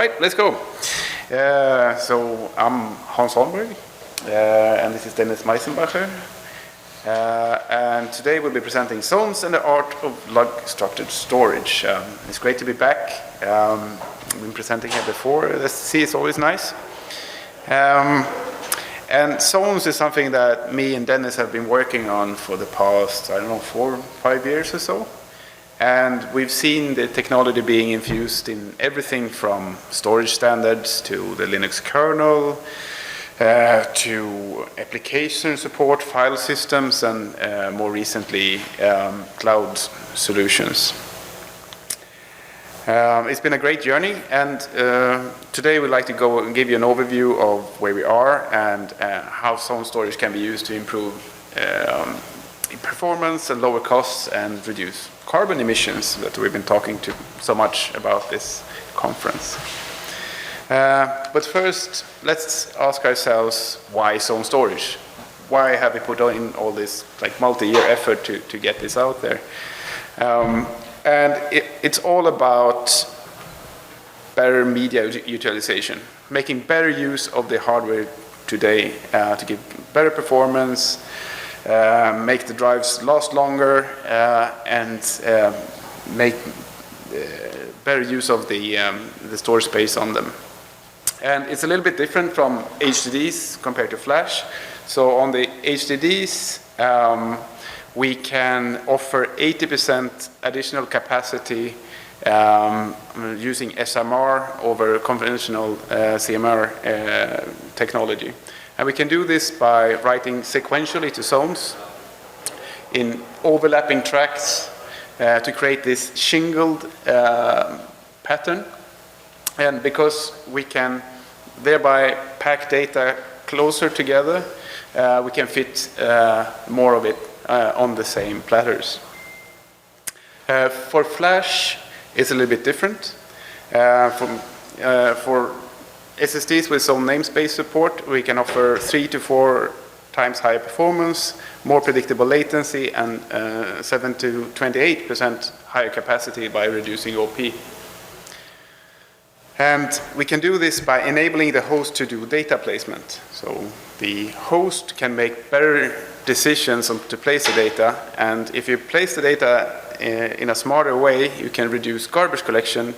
Right, let's go. So I'm Hans Holmberg, and this is Dennis Meisenbacher. And today we'll be presenting zones and the art of log-structured storage. It's great to be back. I've been presenting here before. The SDC is always nice. And zones is something that me and Dennis have been working on for the past, 4 or 5 years or so. And we've seen the technology being infused in everything from storage standards to the Linux kernel, to application support, file systems, and more recently, cloud solutions. It's been a great journey, and today we'd like to go and give you an overview of where we are and how zone storage can be used to improve performance and lower costs and reduce carbon emissions that we've been talking to so much about this conference. But first, let's ask ourselves, why zone storage? Why have we put in all this multi-year effort to get this out there? And it's all about better media utilization, making better use of the hardware today to give better performance, make the drives last longer, and make better use of the storage space on them. And it's a little bit different from HDDs compared to flash. So on the HDDs, we can offer 80% additional capacity using SMR over conventional CMR technology. And we can do this by writing sequentially to zones in overlapping tracks to create this shingled pattern. And because we can thereby pack data closer together, we can fit more of it on the same platters. For flash, it's a little bit different. For SSDs with Zoned Namespace support, we can offer 3 to 4 times higher performance, more predictable latency, and 7 to 28% higher capacity by reducing OP. And we can do this by enabling the host to do data placement. So the host can make better decisions on to place the data, and if you place the data in a smarter way, you can reduce garbage collection.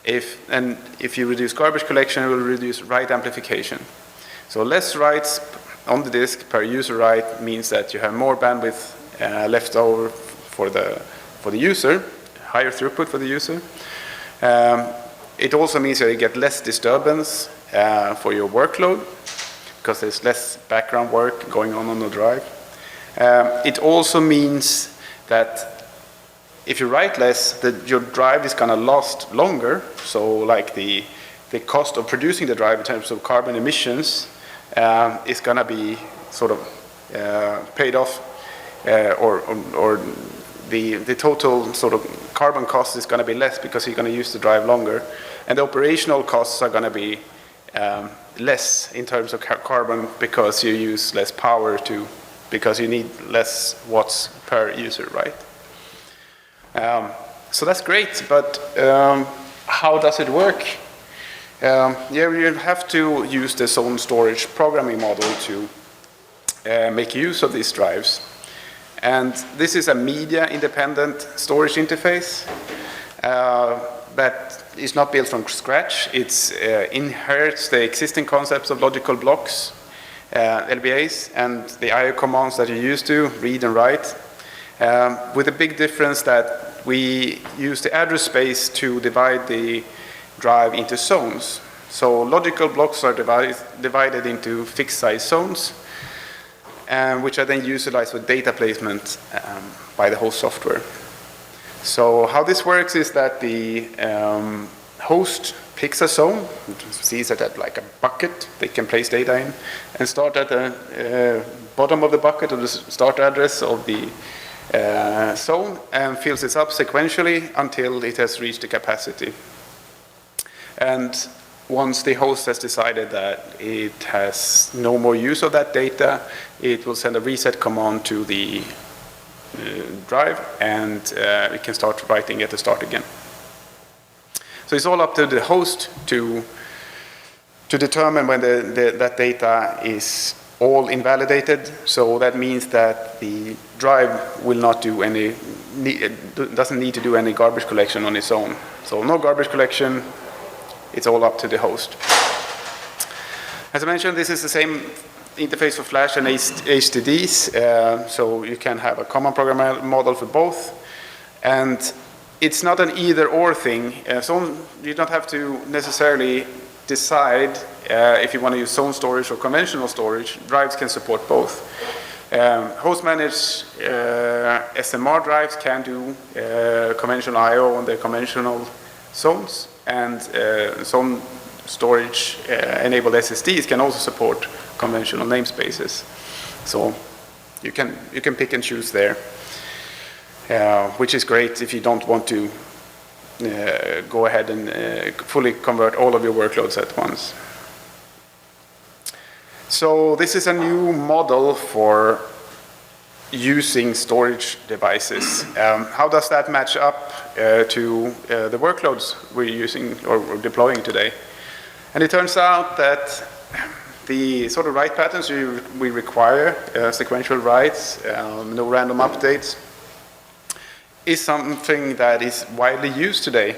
If you reduce garbage collection, it will reduce write amplification. So less writes on the disk per user write means that you have more bandwidth left over for the user, higher throughput for the user. It also means that you get less disturbance for your workload because there's less background work going on the drive. It also means that if you write less, your drive is going to last longer. So the cost of producing the drive in terms of carbon emissions is going to be sort of paid off, or the total sort of carbon cost is going to be less because you're going to use the drive longer. And the operational costs are going to be less in terms of carbon because you use less power because you need less watts per user, right? So that's great, but how does it work? You have to use the zone storage programming model to make use of these drives. And this is a media-independent storage interface that is not built from scratch. It inherits the existing concepts of logical blocks, LBAs, and the I/O commands that you used to read and write, with the big difference that we use the address space to divide the drive into zones. So logical blocks are divided into fixed size zones, which are then utilized for data placement by the host software. So how this works is that the host picks a zone, sees it at like a bucket they can place data in, and start at the bottom of the bucket of the start address of the zone, and fills it up sequentially until it has reached the capacity. And once the host has decided that it has no more use of that data, it will send a reset command to the drive, and it can start writing at the start again. So it's all up to the host to determine when that data is all invalidated. So that means that the drive will not do doesn't need to do any garbage collection on its own. So no garbage collection, it's all up to the host. As I mentioned, this is the same interface for Flash and HDDs, so you can have a common programming model for both. And it's not an either-or thing, so you don't have to necessarily decide if you want to use zone storage or conventional storage. Drives can support both. Host-managed SMR drives can do conventional I/O on the conventional zones, and zone storage enabled SSDs can also support conventional namespaces. So you can pick and choose there, which is great if you don't want to go ahead and fully convert all of your workloads at once. So this is a new model for using storage devices. How does that match up to the workloads we're using or deploying today? And it turns out that the sort of write patterns we require, sequential writes, no random updates, is something that is widely used today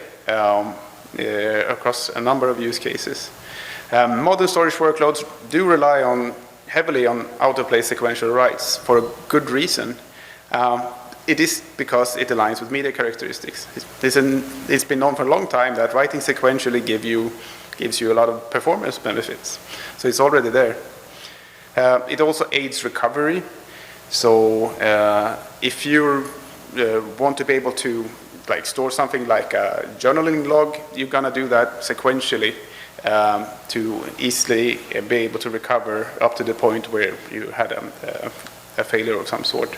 across a number of use cases. Modern storage workloads do rely heavily on autoplay sequential writes for a good reason. It is because it aligns with media characteristics. It's been known for a long time that writing sequentially gives you a lot of performance benefits. So it's already there. It also aids recovery. So if you want to be able to store something like a journaling log, you're going to do that sequentially to easily be able to recover up to the point where you had a failure of some sort.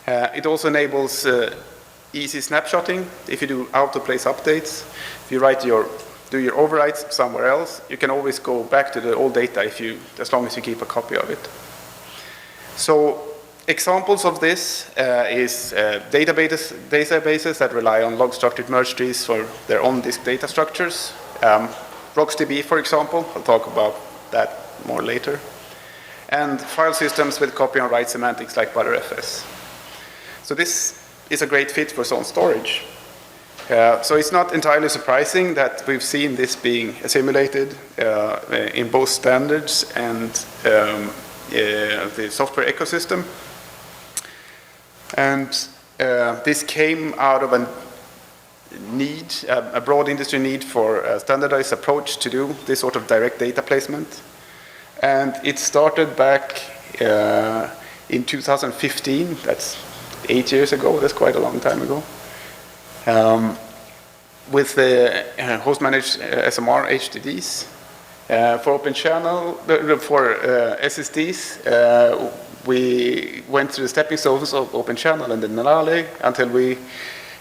It also enables easy snapshotting. If you do out-of-place updates, if you do your overwrites somewhere else, you can always go back to the old data as long as you keep a copy of it. So examples of this is databases that rely on log-structured merge trees for their own disk data structures. RocksDB, for example, I'll talk about that more later. And file systems with copy and write semantics like ButterFS. So this is a great fit for zone storage. So it's not entirely surprising that we've seen this being assimilated in both standards and the software ecosystem. And this came out of a broad industry need for a standardized approach to do this sort of direct data placement. And it started back in 2015, that's 8 years ago, that's quite a long time ago. With the host-managed SMR HDDs. For open channel, for SSDs, we went through the stepping stones of open channel and the Nalale until we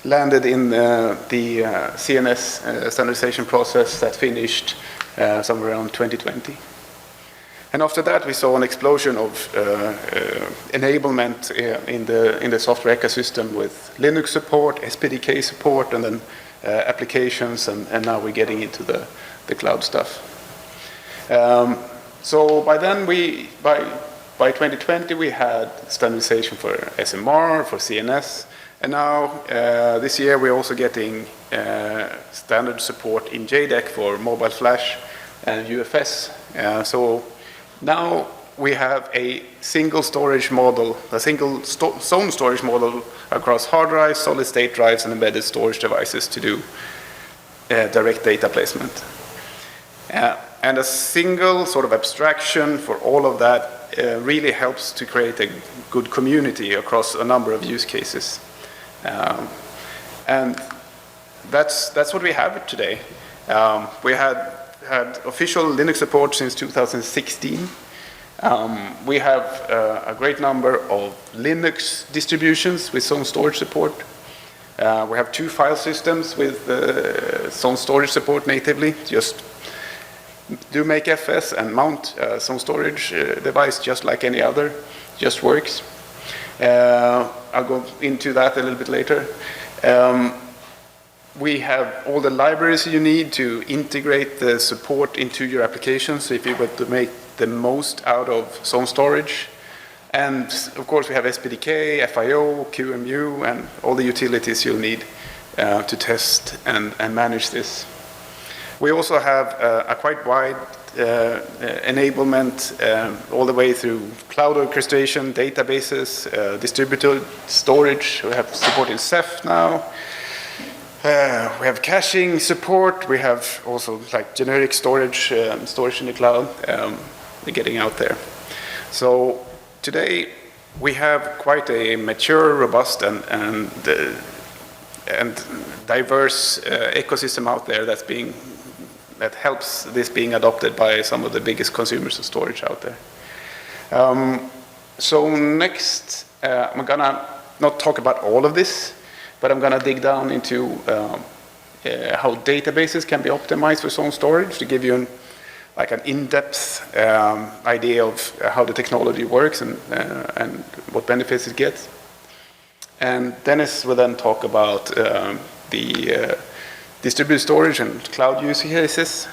landed in the ZNS standardization process that finished somewhere around 2020. And after that, we saw an explosion of enablement in the software ecosystem with Linux support, SPDK support, and then applications, and now we're getting into the cloud stuff. So by then, by 2020, we had standardization for SMR, for CNS, and now this year we're also getting standard support in JDEC for mobile flash and UFS. So now we have a single storage model, a single zone storage model across hard drives, solid state drives, and embedded storage devices to do direct data placement. And a single sort of abstraction for all of that really helps to create a good community across a number of use cases. And that's what we have today. We had official Linux support since 2016. We have a great number of Linux distributions with zone storage support. We have 2 file systems with zone storage support natively. Just do make FS and mount a zone storage device just like any other. Just works. I'll go into that a little bit later. we have all the libraries you need to integrate the support into your applications if you want to make the most out of zone storage. And of course, we have SPDK, FIO, QEMU, and all the utilities you'll need to test and manage this. We also have a quite wide enablement all the way through cloud orchestration, databases, distributed storage. We have support in Ceph now. We have caching support. We have also like generic storage, storage in the cloud, getting out there. So today we have quite a mature, robust, and diverse ecosystem out there that helps this being adopted by some of the biggest consumers of storage out there. So next, I'm gonna not talk about all of this, but I'm gonna dig down into how databases can be optimized for zone storage to give you an in-depth idea of how the technology works and what benefits it gets. And Dennis will then talk about the distributed storage and cloud use cases.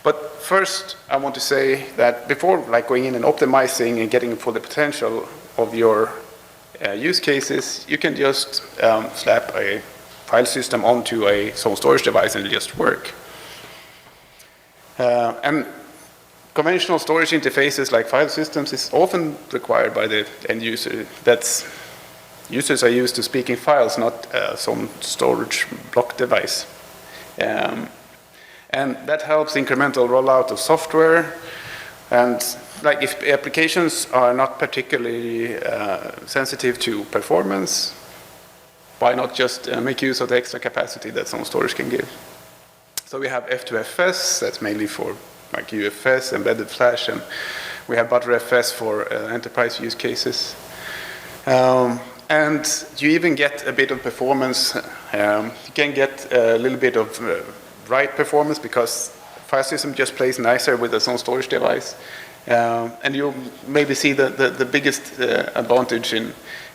But first, I want to say that before going in and optimizing and getting full the potential of your use cases, you can just slap a file system onto a zone storage device and it'll just work. And conventional storage interfaces like file systems is often required by the end user. Users are used to speaking files, not some storage block device. And that helps incremental rollout of software. And if applications are not particularly sensitive to performance, why not just make use of the extra capacity that some storage can give? So we have F2FS, that's mainly for UFS, embedded flash, and we have Btrfs for enterprise use cases. And you even get a bit of performance. You can get a little bit of write performance because file system just plays nicer with a zone storage device. And you'll maybe see the biggest advantage in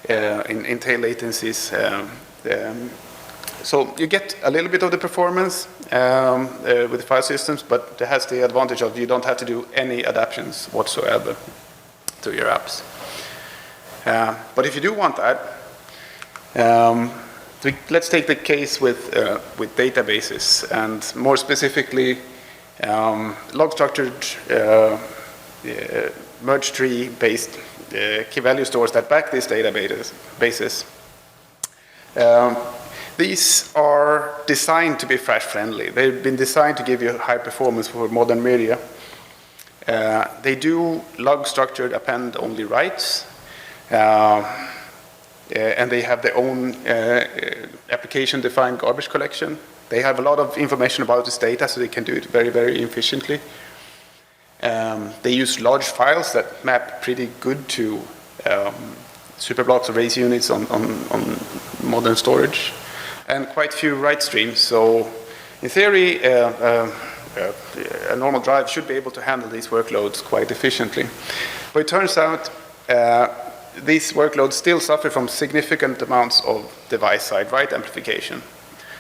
tail latencies. So you get a little bit of the performance with the file systems, but it has the advantage of you don't have to do any adaptations whatsoever to your apps. But if you do want that, let's take the case with databases, and more specifically, log structured merge tree based key value stores that back these databases. These are designed to be flash friendly. They've been designed to give you high performance for modern media. They do log structured append only writes. And they have their own application-defined garbage collection. They have a lot of information about this data, so they can do it very, very efficiently. They use large files that map pretty good to superblocks or race units on modern storage, and quite few write streams. So in theory, a normal drive should be able to handle these workloads quite efficiently. But it turns out these workloads still suffer from significant amounts of device-side write amplification.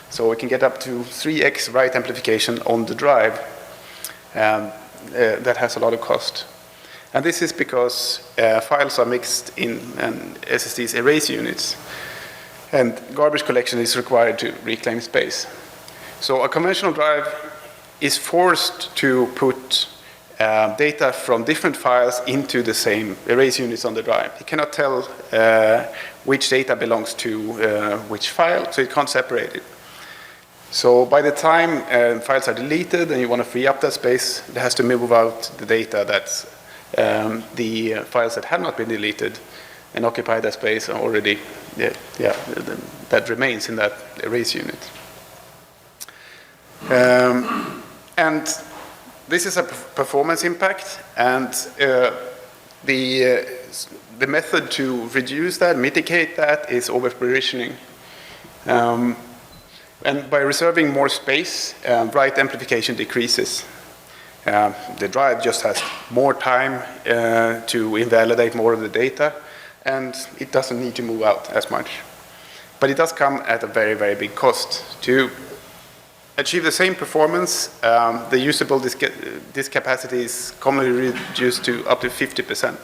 So we can get up to 3x write amplification on the drive. That has a lot of cost. And this is because files are mixed in SSDs erase units. And garbage collection is required to reclaim space. So a conventional drive is forced to put data from different files into the same erase units on the drive. It cannot tell which data belongs to which file, so it can't separate it. So by the time files are deleted and you want to free up that space, it has to move out the data that's the files that have not been deleted and occupy that space already, that remains in that erase unit. And this is a performance impact, and the method to reduce that, mitigate that, is over-provisioning. And by reserving more space, write amplification decreases. The drive just has more time to invalidate more of the data, and it doesn't need to move out as much. But it does come at a very, very big cost. To achieve the same performance, the usable disk capacity is commonly reduced to up to 50%.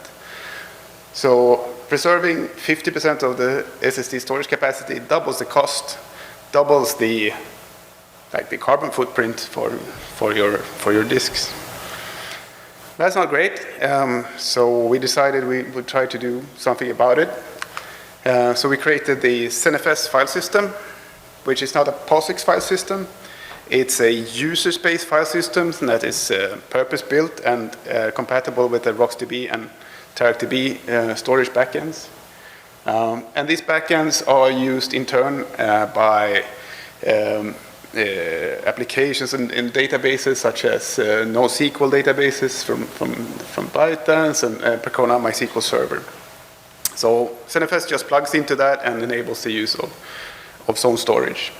So preserving 50% of the SSD storage capacity doubles the cost, doubles the carbon footprint for your disks. That's not great, so we decided we would try to do something about it. So we created the ZNS file system, which is not a POSIX file system. It's a user space file system that is purpose-built and compatible with the RocksDB and TeraDB storage backends. And these backends are used in turn by applications in databases such as NoSQL databases from ByteDance and Percona MySQL Server. So ZNS just plugs into that and enables the use of zone storage.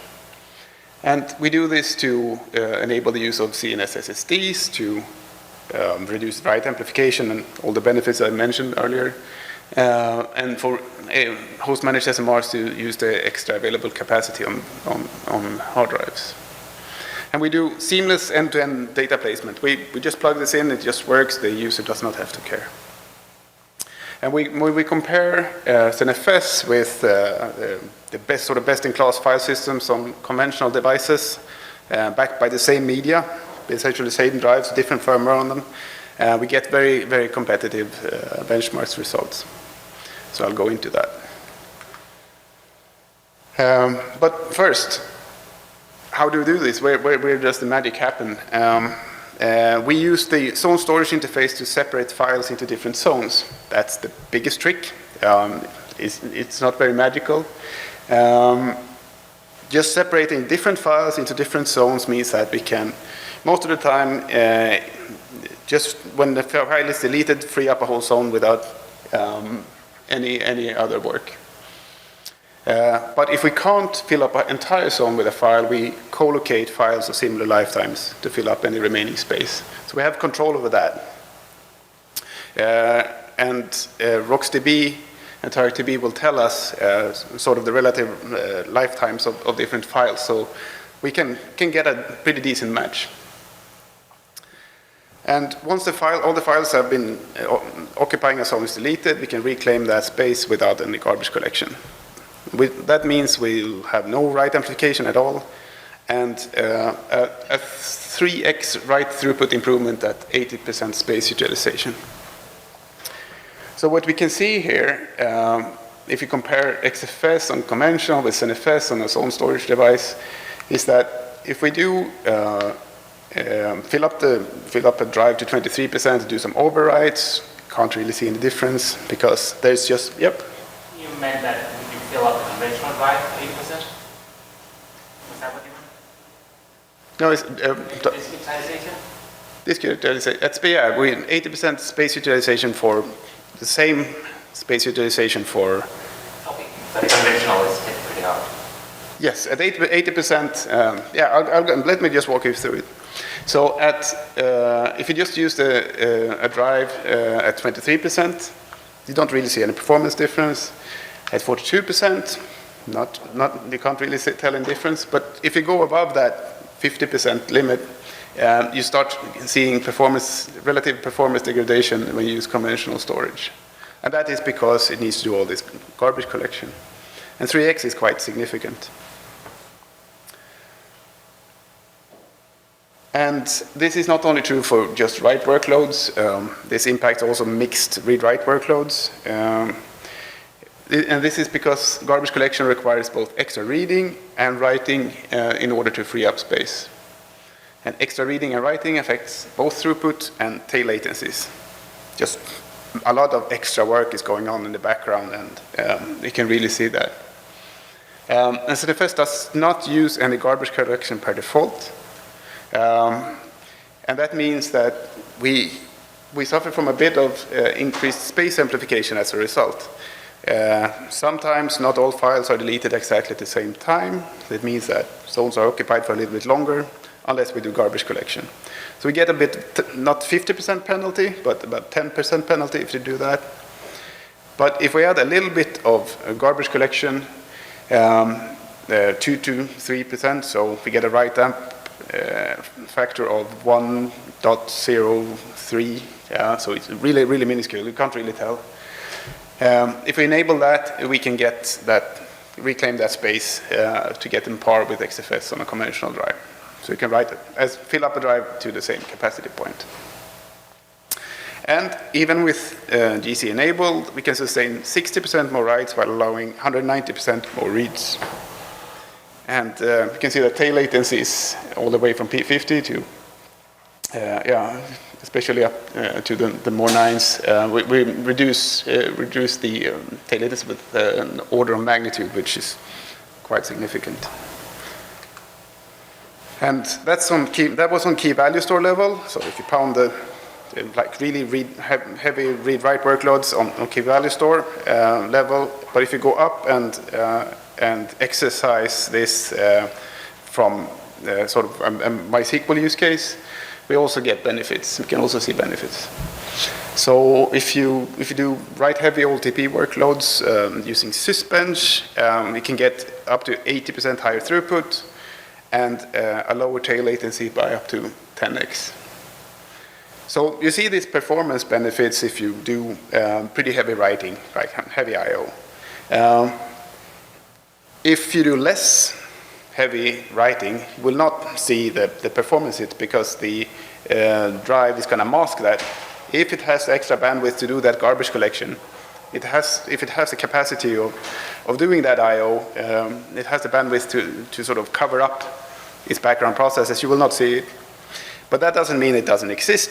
And we do this to enable the use of ZNS SSDs, to reduce write amplification and all the benefits I mentioned earlier, and for host-managed SMRs to use the extra available capacity on hard drives. And we do seamless end-to-end data placement. We just plug this in, it just works, the user does not have to care. And when we compare ZNS with the best-in-class file systems on conventional devices, backed by the same media, essentially the same drives, different firmware on them, we get very, very competitive benchmarks results. So I'll go into that. But first, how do we do this? Where does the magic happen? We use the zone storage interface to separate files into different zones. That's the biggest trick. It's not very magical. Just separating different files into different zones means that we can, most of the time, just when the file is deleted, free up a whole zone without any other work. But if we can't fill up an entire zone with a file, we co-locate files of similar lifetimes to fill up any remaining space. So we have control over that. And RocksDB and TeraDB will tell us sort of the relative lifetimes of different files. So we can get a pretty decent match. And once all the files have been occupying a zone is deleted, we can reclaim that space without any garbage collection. That means we'll have no write amplification at all, and a 3x write throughput improvement at 80% space utilization. So what we can see here, if you compare XFS on conventional with ZNS on a zone storage device, is that if we do fill up a drive to 23%, do some overwrites, can't really see any difference because there's just, yep. You meant that you fill up the conventional drive 80%? Was that what you meant? No, it's disk utilization? Disk utilization. That's, yeah, we 80% space utilization for the same space utilization for. Okay, but the conventional is hit pretty hard. Yes, at 80%. Yeah, let me just walk you through it. So if you just use a drive at 23%, you don't really see any performance difference. At 42%, you can't really tell any difference. But if you go above that 50% limit, you start seeing relative performance degradation when you use conventional storage. And that is because it needs to do all this garbage collection. And 3x is quite significant. And this is not only true for just write workloads, this impacts also mixed read-write workloads. And this is because garbage collection requires both extra reading and writing in order to free up space. And extra reading and writing affects both throughput and tail latencies. Just a lot of extra work is going on in the background, and you can really see that. And ZNS does not use any garbage collection per default. And that means that we suffer from a bit of increased space amplification as a result. Sometimes not all files are deleted exactly at the same time. That means that zones are occupied for a little bit longer, unless we do garbage collection. So we get a bit, not 50% penalty, but about 10% penalty if you do that. But if we add a little bit of garbage collection, 2 to 3%, so if we get a write amp factor of 1.03. Yeah, so it's really, really minuscule. You can't really tell. If we enable that, we can get that, reclaim that space to get in par with XFS on a conventional drive. So you can write it as fill up a drive to the same capacity point. And even with GC enabled, we can sustain 60% more writes while allowing 190% more reads. And you can see that tail latency is all the way from P50 to, especially up to the more nines. We reduce the tail latency with an order of magnitude, which is quite significant. And that was on key value store level. So if you pound the like really heavy read-write workloads on key value store level, but if you go up and exercise this from sort of a MySQL use case, we also get benefits. We can also see benefits. So if you do write-heavy OLTP workloads using sysbench, we can get up to 80% higher throughput and a lower tail latency by up to 10x. So you see these performance benefits if you do pretty heavy writing, right, heavy I/O. If you do less heavy writing, you will not see the performance hit because the drive is going to mask that. If it has extra bandwidth to do that garbage collection, if it has the capacity of doing that I/O, it has the bandwidth to sort of cover up its background processes, you will not see it. But that doesn't mean it doesn't exist.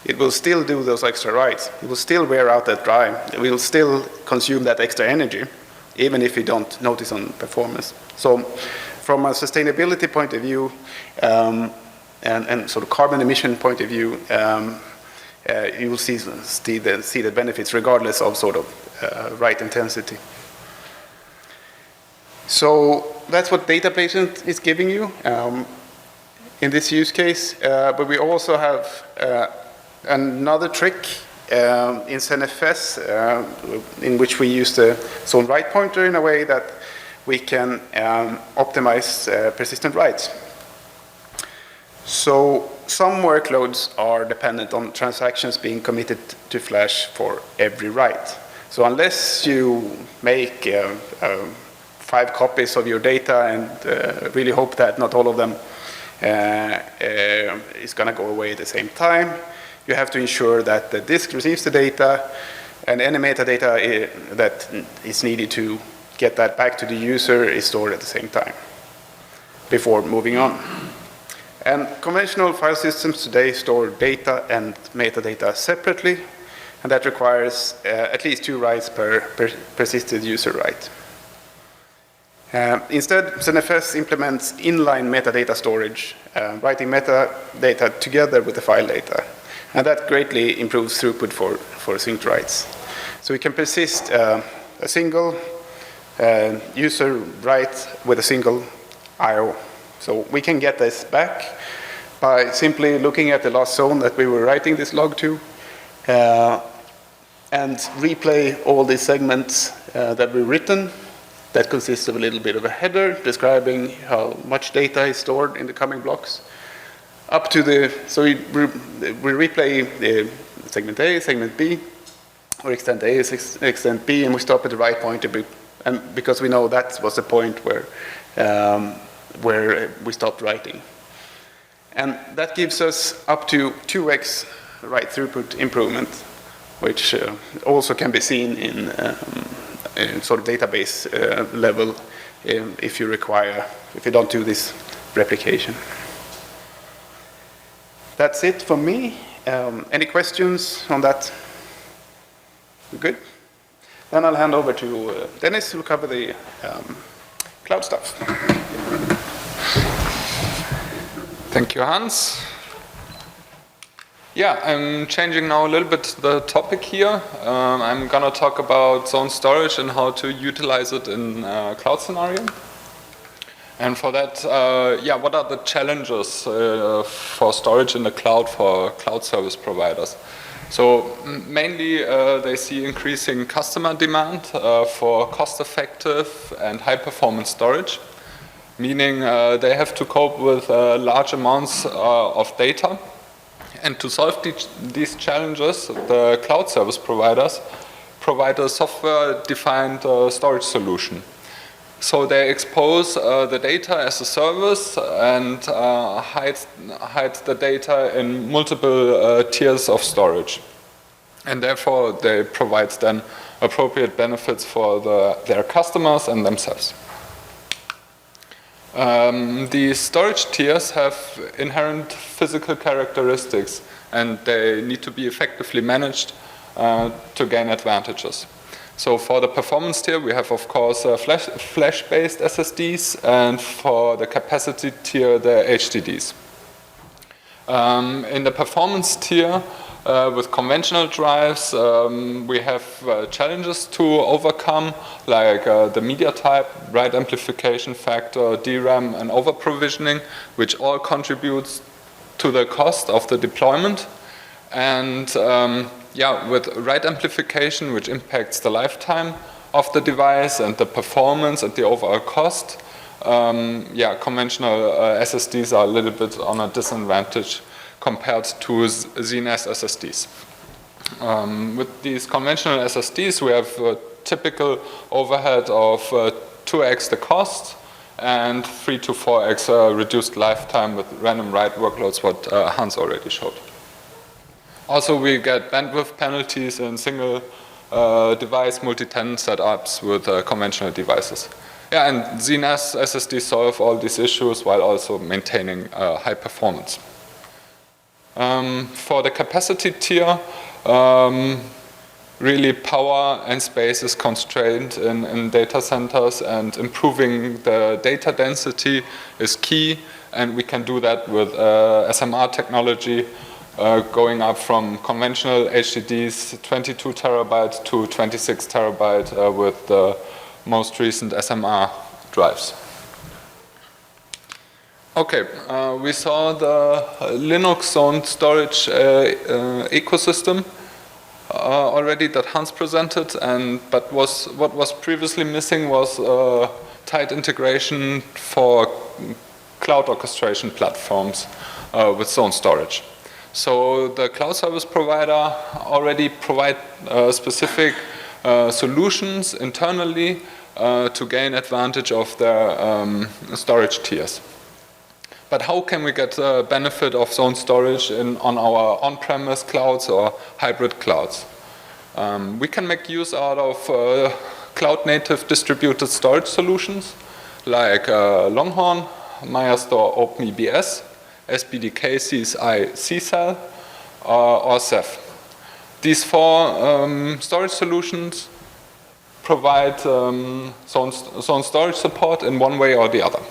It will still do those extra writes. It will still wear out that drive. It will still consume that extra energy, even if you don't notice on performance. So from a sustainability point of view and sort of carbon emission point of view, you will see the benefits regardless of sort of write intensity. So that's what data placement is giving you in this use case. But we also have another trick in ZNFS in which we use the zone write pointer in a way that we can optimize persistent writes. So some workloads are dependent on transactions being committed to flash for every write. So unless you make 5 copies of your data and really hope that not all of them is going to go away at the same time, you have to ensure that the disk receives the data and any metadata that is needed to get that back to the user is stored at the same time before moving on. And conventional file systems today store data and metadata separately, and that requires at least 2 writes per persisted user write. Instead, ZNFS implements inline metadata storage, writing metadata together with the file data. And that greatly improves throughput for synced writes. So we can persist a single user write with a single I/O. So we can get this back by simply looking at the last zone that we were writing this log to and replay all these segments that we've written. That consists of a little bit of a header describing how much data is stored in the coming blocks. Up to so we replay segment A, segment B, or extent A, extent B, and we stop at the right point, and because we know that was the point where we stopped writing. And that gives us up to 2x write throughput improvement, which also can be seen in sort of database level if you don't do this replication. That's it for me. Any questions on that? We're good? Then I'll hand over to Dennis, who will cover the cloud stuff. Thank you, Hans. Yeah, I'm changing now a little bit the topic here. I'm going to talk about zone storage and how to utilize it in a cloud scenario. And for that, what are the challenges for storage in the cloud for cloud service providers? So mainly they see increasing customer demand for cost-effective and high-performance storage. meaning they have to cope with large amounts of data. And to solve these challenges, the cloud service providers provide a software-defined storage solution. So they expose the data as a service and hide the data in multiple tiers of storage. And therefore, they provide then appropriate benefits for their customers and themselves. These storage tiers have inherent physical characteristics, and they need to be effectively managed to gain advantages. So for the performance tier, we have, of course, flash-based SSDs, and for the capacity tier, the HDDs. In the performance tier, with conventional drives, we have challenges to overcome, like the media type, write amplification factor, DRAM, and over-provisioning, which all contributes to the cost of the deployment. And with write amplification, which impacts the lifetime of the device and the performance and the overall cost, conventional SSDs are a little bit on a disadvantage compared to ZNS SSDs. With these conventional SSDs, we have a typical overhead of 2x the cost and 3 to 4x reduced lifetime with random write workloads, what Hans already showed. Also, we get bandwidth penalties in single device multi-tenant setups with conventional devices. Yeah, and ZNS SSDs solve all these issues while also maintaining high performance. For the capacity tier, really power and space is constrained in data centers, and improving the data density is key, and we can do that with SMR technology, going up from conventional HDDs 22 terabyte to 26 terabyte with the most recent SMR drives. Okay, we saw the Linux zoned storage ecosystem already that Hans presented, but what was previously missing was tight integration for cloud orchestration platforms with zone storage. So the cloud service provider already provide specific solutions internally to gain advantage of their storage tiers. But how can we get the benefit of zone storage on our on-premise clouds or hybrid clouds? We can make use out of cloud-native distributed storage solutions like Longhorn, Firestore OpenEBS, SBDK CSI CCell, or Ceph. These four storage solutions provide zone storage support in one way or the other.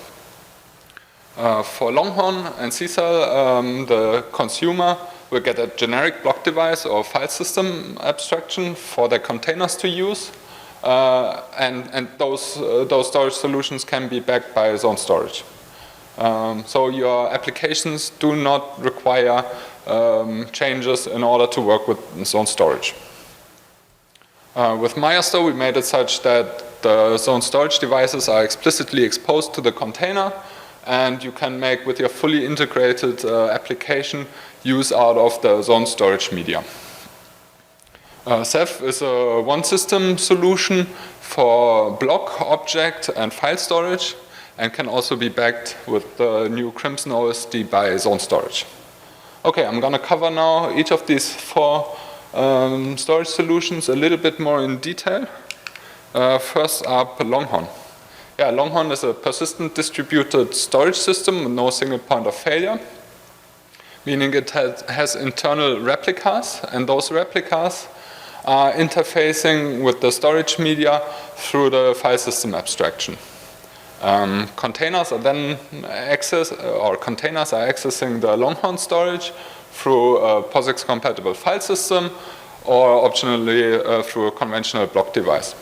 For Longhorn and CCell, the consumer will get a generic block device or file system abstraction for their containers to use, and those storage solutions can be backed by zone storage. So your applications do not require changes in order to work with zone storage. With Firestore, we made it such that the zone storage devices are explicitly exposed to the container, and you can make, with your fully integrated application, use out of the zone storage media. Ceph is a one-system solution for block, object, and file storage, and can also be backed with the new Crimson OSD by zone storage. Okay, I'm going to cover now each of these four storage solutions a little bit more in detail. First up, Longhorn. Yeah, Longhorn is a persistent distributed storage system with no single point of failure, meaning it has internal replicas, and those replicas are interfacing with the storage media through the file system abstraction. Containers are then accessing the Longhorn storage through a POSIX-compatible file system, or optionally through a conventional block device.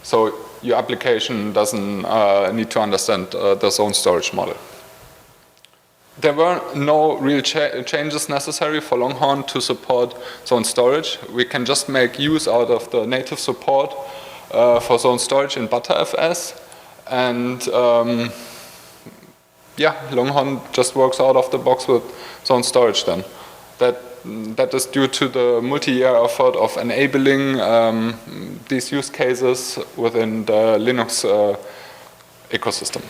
So your application doesn't need to understand the zone storage model. There were no real changes necessary for Longhorn to support zone storage. We can just make use out of the native support for zone storage in ButterFS, And yeah, Longhorn just works out of the box with Zoned Storage then. That is due to the multi-year effort of enabling these use cases within the Linux ecosystem.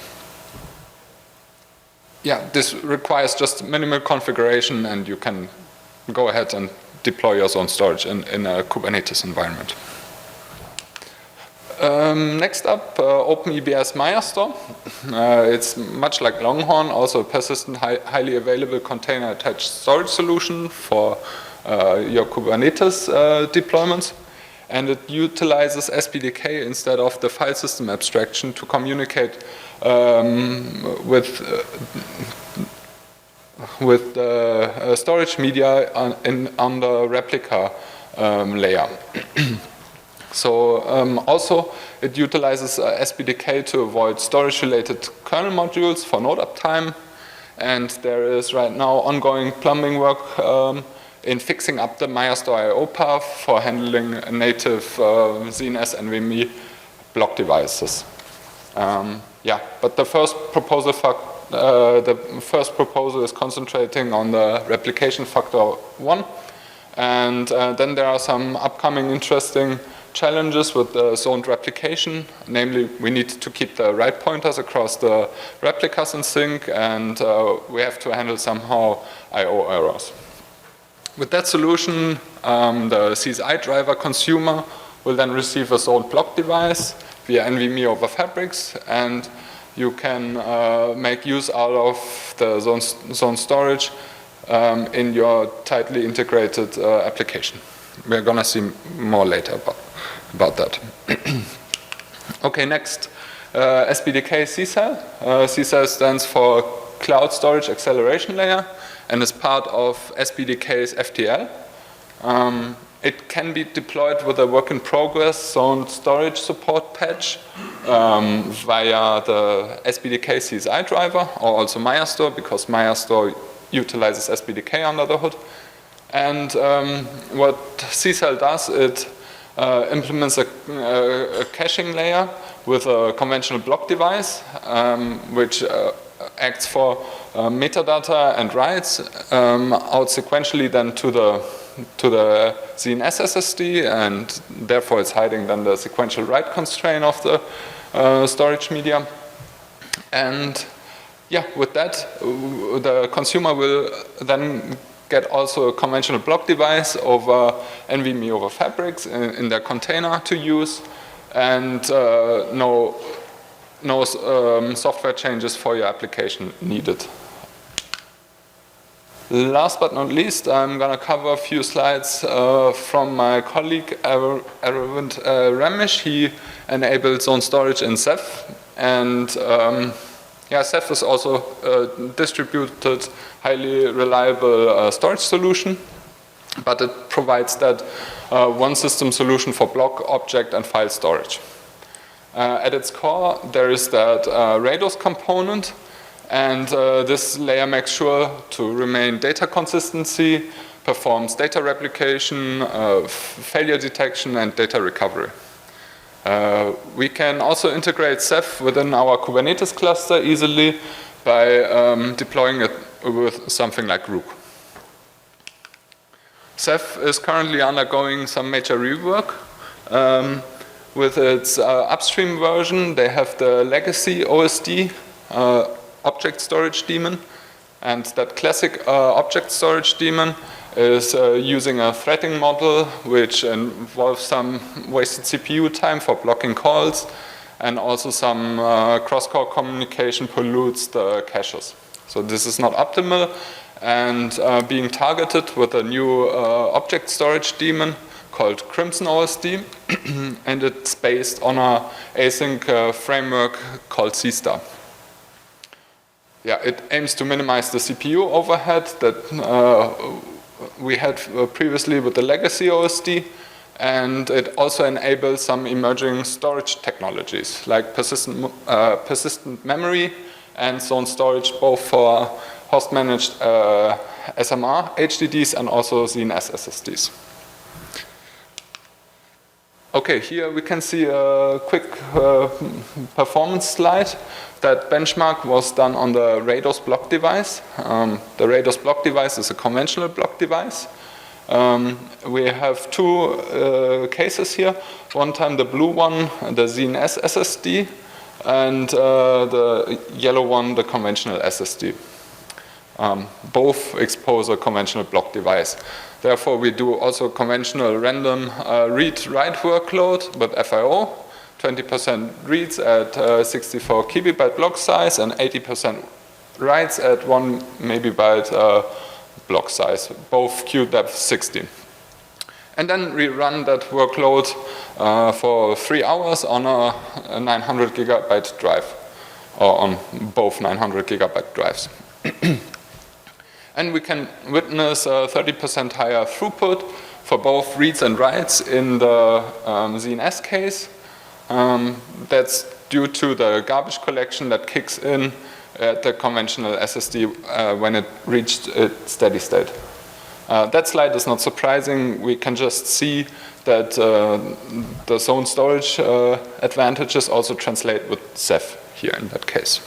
Yeah, this requires just minimal configuration, and you can go ahead and deploy your Zoned Storage in a Kubernetes environment. Next up, OpenEBS Firestore. It's much like Longhorn, also a persistent, highly available container-attached storage solution for your Kubernetes deployments. And it utilizes SPDK instead of the file system abstraction to communicate with the storage media on the replica layer. So also it utilizes SPDK to avoid storage-related kernel modules for node uptime, and there is right now ongoing plumbing work in fixing up the Firestore I/O path for handling native ZNS NVMe block devices. Yeah, but the first proposal is concentrating on the replication factor 1, and then there are some upcoming interesting challenges with the zoned replication. Namely, we need to keep the write pointers across the replicas in sync, and we have to handle somehow I/O errors. With that solution, the CSI driver consumer will then receive a zoned block device via NVMe over Fabrics, and you can make use out of the zoned storage in your tightly integrated application. We're going to see more later about that. Okay, next, SPDK CSAL. CSAL stands for Cloud Storage Acceleration Layer and is part of SPDK's FTL. It can be deployed with a work-in-progress zoned storage support patch via the SPDK CSI driver, or also Firestore, because Firestore utilizes SPDK under the hood. And what CSAL does, it implements a caching layer with a conventional block device, which acts for metadata and writes out sequentially then to the ZNS SSD, and therefore it's hiding then the sequential write constraint of the storage media. And yeah, with that, the consumer will then get also a conventional block device over NVMe over Fabrics in their container to use, and no software changes for your application needed. Last but not least, I'm going to cover a few slides from my colleague Aravind Ramesh. He enabled Zoned Storage in Ceph, and yeah, Ceph is also a distributed, highly reliable storage solution, but it provides that one system solution for block, object, and file storage. At its core, there is that Rados component, and this layer makes sure to remain data consistency, performs data replication, failure detection, and data recovery. We can also integrate Ceph within our Kubernetes cluster easily by deploying it with something like Rook. Ceph is currently undergoing some major rework. With its upstream version, they have the legacy OSD object storage daemon, and that classic object storage daemon is using a threading model which involves some wasted CPU time for blocking calls, and also some cross-core communication pollutes the caches. So this is not optimal, and being targeted with a new object storage daemon called Crimson OSD, and it's based on an async framework called C-Star. Yeah, it aims to minimize the CPU overhead that we had previously with the legacy OSD, and it also enables some emerging storage technologies like persistent memory and zoned storage, both for host-managed SMR HDDs and also ZNS SSDs. Okay, here we can see a quick performance slide. That benchmark was done on the Rados block device. The Rados block device is a conventional block device. We have two cases here. One time the blue one, the ZNS SSD, and the yellow one, the conventional SSD. Both expose a conventional block device. Therefore, we do also conventional random read-write workload with FIO, 20% reads at 64 kibibyte block size and 80% writes at 1 megabyte block size, both QDepth 16. And then we run that workload for 3 hours on a 900 gigabyte drive, or on both 900 gigabyte drives. And we can witness a 30% higher throughput for both reads and writes in the ZNS case. That's due to the garbage collection that kicks in at the conventional SSD when it reached its steady state. That slide is not surprising. We can just see that the zoned storage advantages also translate with Ceph here in that case.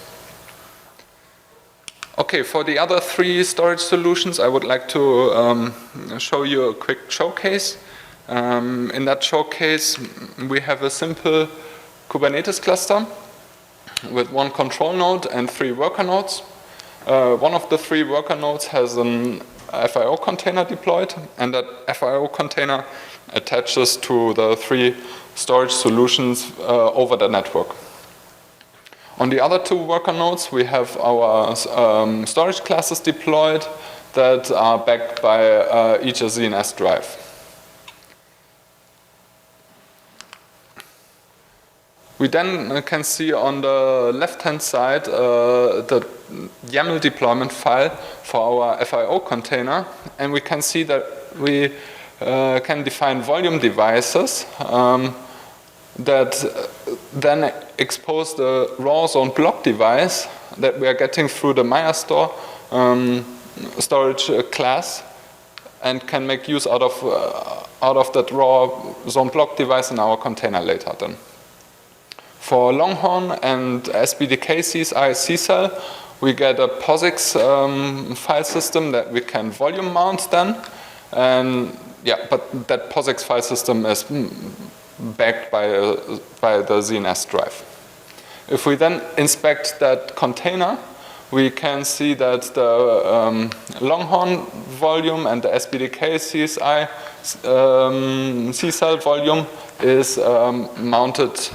Okay, for the other 3 storage solutions, I would like to show you a quick showcase. In that showcase, we have a simple Kubernetes cluster with 1 control node and 3 worker nodes. One of the 3 worker nodes has an FIO container deployed, and that FIO container attaches to the 3 storage solutions over the network. On the other 2 worker nodes, we have our storage classes deployed that are backed by each a ZNS drive. We then can see on the left-hand side the YAML deployment file for our FIO container, and we can see that we can define volume devices that then expose the raw zoned block device that we are getting through the MyAstore storage class, and can make use out of that raw zoned block device in our container later then. For Longhorn and SBDK CCell, we get a POSIX file system that we can volume mount then, and yeah, but that POSIX file system is backed by the ZNS drive. If we then inspect that container, we can see that the Longhorn volume and the SBDK CCell volume is mounted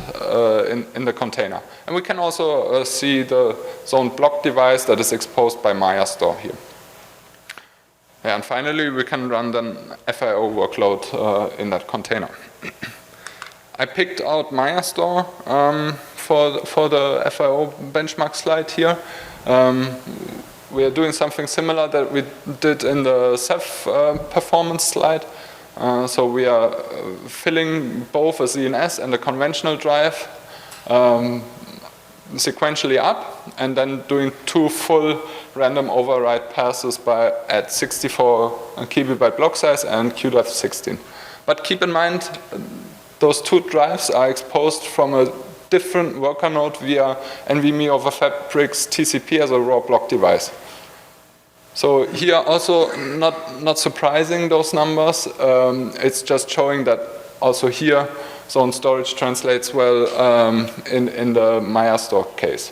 in the container. And we can also see the zoned block device that is exposed by MyAstore here. Yeah, and finally, we can run the FIO workload in that container. I picked out MyAstore for the FIO benchmark slide here. We are doing something similar that we did in the Ceph performance slide. So we are filling both a ZNS and a conventional drive sequentially up, and then doing 2 full random override passes at 64 kibibyte block size and QDepth 16. But keep in mind, those 2 drives are exposed from a different worker node via NVMe over Fabrics TCP as a raw block device. So here also not surprising those numbers. It's just showing that also here zoned storage translates well in the MyAstore case.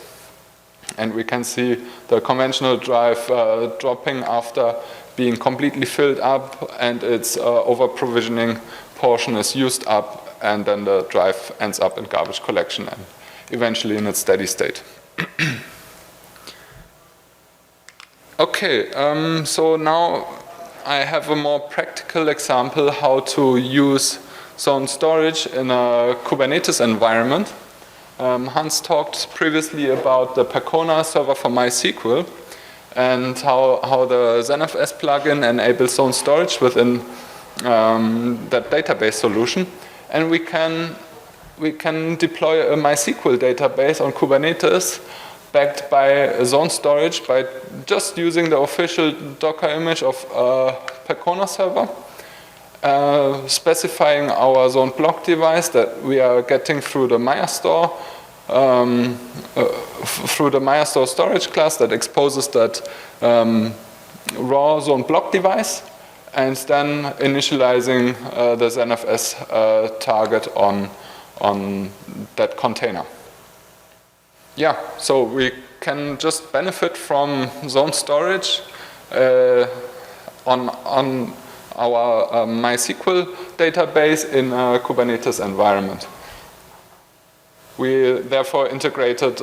And we can see the conventional drive dropping after being completely filled up, and its over-provisioning portion is used up, and then the drive ends up in garbage collection and eventually in its steady state. Okay, so now I have a more practical example how to use zoned storage in a Kubernetes environment. Hans talked previously about the Percona server for MySQL and how the ZenFS plugin enables zoned storage within that database solution. And we can deploy a MySQL database on Kubernetes backed by zoned storage by just using the official Docker image of a Percona server. specifying our zoned block device that we are getting through the Firestore, through the Firestore storage class that exposes that raw zoned block device, and then initializing the ZNS target on that container. Yeah, so we can just benefit from zone storage on our MySQL database in a Kubernetes environment. We therefore integrated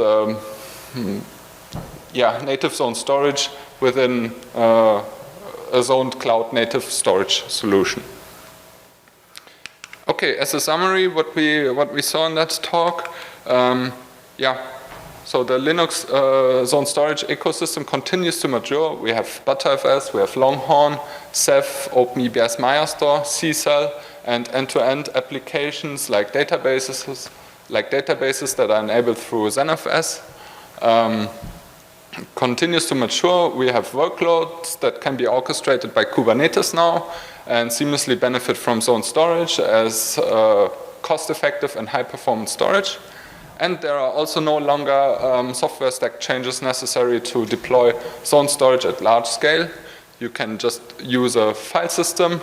native zone storage within a zoned cloud native storage solution. Okay, as a summary, what we saw in that talk, so the Linux zone storage ecosystem continues to mature. We have ButterFS, we have Longhorn, Ceph, OpenEBS Firestore, CCell, and end-to-end applications like databases that are enabled through ZNS. Continues to mature. We have workloads that can be orchestrated by Kubernetes now and seamlessly benefit from zone storage as cost-effective and high-performance storage. And there are also no longer software stack changes necessary to deploy zone storage at large scale. You can just use a file system,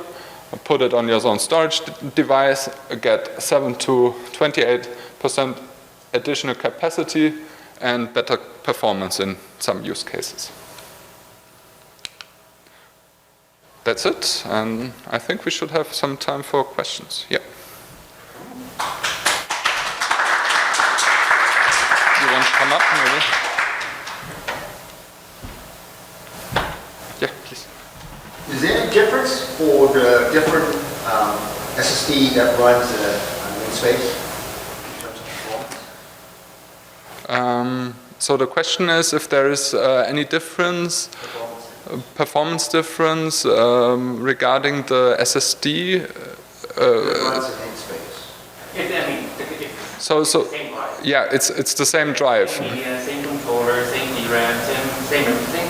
put it on your zone storage device, get 7 to 28% additional capacity and better performance in some use cases. That's it, and I think we should have some time for questions. Yeah. You want to come up, maybe? Yeah, please. Is there any difference for the different SSD that runs a namespace in terms of performance? So the question is if there is any difference, performance difference regarding the SSD. It runs a namespace. So same drive. yeah, it's the same drive. Same media, same controller, same DRAM, same everything.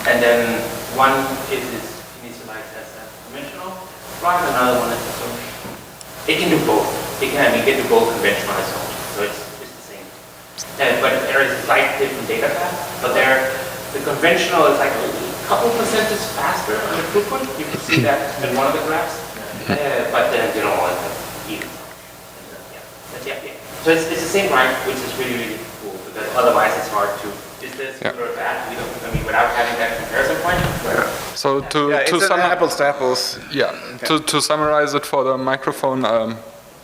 And then one is initialized as a conventional drive, another one is a zone. It can do both. It can do both conventional and zone. So it's the same. But there is slight different data path. But the conventional is like a couple percentage faster on the throughput. You can see that in one of the graphs. But then even. So it's the same drive, which is really, really cool, because otherwise it's hard to, is this good or bad? Without having that comparison point. So it's an apples to apples. Yeah, okay. To summarize it for the microphone,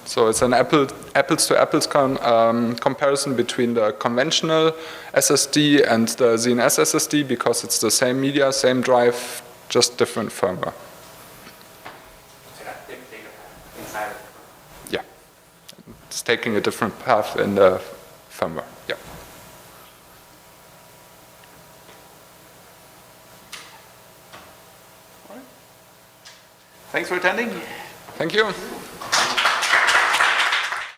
so it's an apples to apples comparison between the conventional SSD and the ZNS SSD because it's the same media, same drive, just different firmware. Yeah, it's taking a different path in the firmware. Yeah. Thanks for attending. Thank you.